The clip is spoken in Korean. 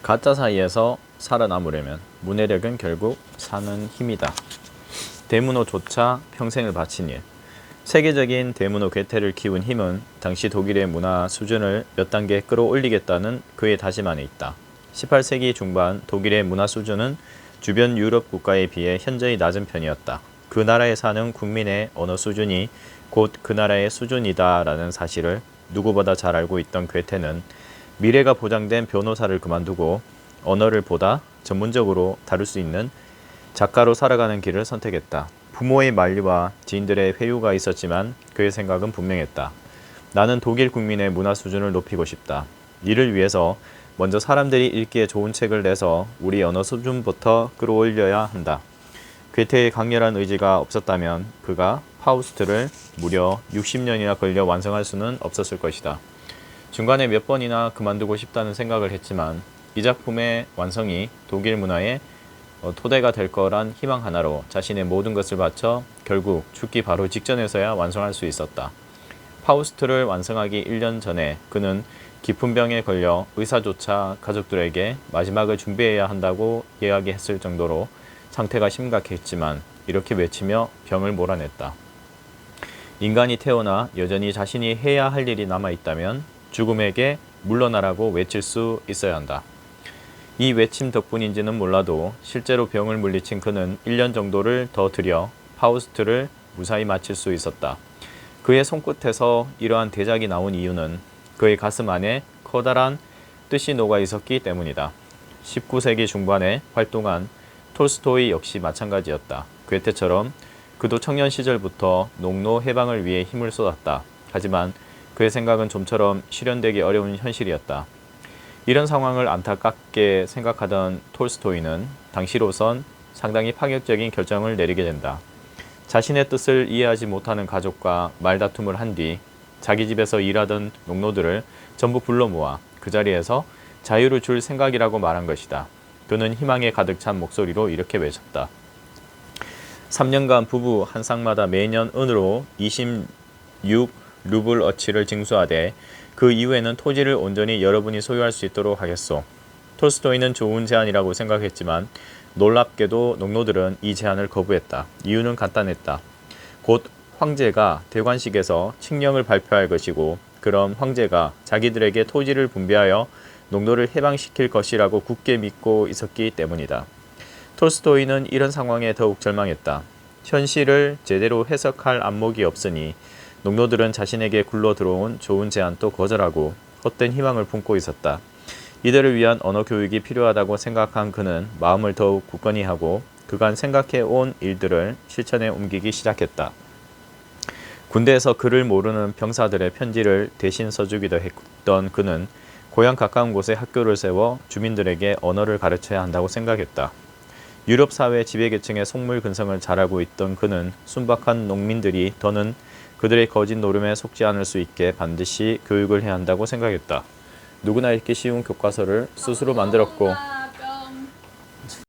가짜 사이에서 살아남으려면 문해력은 결국 사는 힘이다. 대문호조차 평생을 바친 일. 세계적인 대문호 괴테를 키운 힘은 당시 독일의 문화 수준을 몇 단계 끌어올리겠다는 그의 다짐 안에 있다. 18세기 중반 독일의 문화 수준은 주변 유럽 국가에 비해 현저히 낮은 편이었다. 그 나라에 사는 국민의 언어 수준이 곧 그 나라의 수준이다라는 사실을 누구보다 잘 알고 있던 괴테는 미래가 보장된 변호사를 그만두고 언어를 보다 전문적으로 다룰 수 있는 작가로 살아가는 길을 선택했다. 부모의 만류와 지인들의 회유가 있었지만 그의 생각은 분명했다. 나는 독일 국민의 문화 수준을 높이고 싶다. 이를 위해서 먼저 사람들이 읽기에 좋은 책을 내서 우리 언어 수준부터 끌어올려야 한다. 괴테의 강렬한 의지가 없었다면 그가 파우스트를 무려 60년이나 걸려 완성할 수는 없었을 것이다. 중간에 몇 번이나 그만두고 싶다는 생각을 했지만 이 작품의 완성이 독일 문화의 토대가 될 거란 희망 하나로 자신의 모든 것을 바쳐 결국 죽기 바로 직전에서야 완성할 수 있었다. 파우스트를 완성하기 1년 전에 그는 깊은 병에 걸려 의사조차 가족들에게 마지막을 준비해야 한다고 이야기했을 정도로 상태가 심각했지만 이렇게 외치며 병을 몰아냈다. 인간이 태어나 여전히 자신이 해야 할 일이 남아있다면 죽음에게 물러나라고 외칠 수 있어야 한다. 이 외침 덕분인지는 몰라도 실제로 병을 물리친 그는 1년 정도를 더 들여 파우스트를 무사히 마칠 수 있었다. 그의 손끝에서 이러한 대작이 나온 이유는 그의 가슴 안에 커다란 뜻이 녹아 있었기 때문이다. 19세기 중반에 활동한 톨스토이 역시 마찬가지였다. 괴테처럼 그도 청년 시절부터 농노 해방을 위해 힘을 쏟았다. 하지만 그의 생각은 좀처럼 실현되기 어려운 현실이었다. 이런 상황을 안타깝게 생각하던 톨스토이는 당시로선 상당히 파격적인 결정을 내리게 된다. 자신의 뜻을 이해하지 못하는 가족과 말다툼을 한 뒤 자기 집에서 일하던 농노들을 전부 불러 모아 그 자리에서 자유를 줄 생각이라고 말한 것이다. 그는 희망에 가득 찬 목소리로 이렇게 외쳤다. 3년간 부부 한 쌍마다 매년 은으로 26루블어치를 징수하되 그 이후에는 토지를 온전히 여러분이 소유할 수 있도록 하겠소. 톨스토이는 좋은 제안이라고 생각했지만 놀랍게도 농노들은 이 제안을 거부했다. 이유는 간단했다. 곧 황제가 대관식에서 칙령을 발표할 것이고 그럼 황제가 자기들에게 토지를 분배하여 농노를 해방시킬 것이라고 굳게 믿고 있었기 때문이다. 톨스토이는 이런 상황에 더욱 절망했다. 현실을 제대로 해석할 안목이 없으니 농노들은 자신에게 굴러 들어온 좋은 제안도 거절하고 헛된 희망을 품고 있었다. 이들을 위한 언어 교육이 필요하다고 생각한 그는 마음을 더욱 굳건히 하고 그간 생각해 온 일들을 실천에 옮기기 시작했다. 군대에서 글을 모르는 병사들의 편지를 대신 써주기도 했던 그는 고향 가까운 곳에 학교를 세워 주민들에게 언어를 가르쳐야 한다고 생각했다. 유럽 사회 지배계층의 속물근성을 잘 알고 있던 그는 순박한 농민들이 더는 그들의 거짓 노름에 속지 않을 수 있게 반드시 교육을 해야 한다고 생각했다. 누구나 읽기 쉬운 교과서를 스스로 만들었고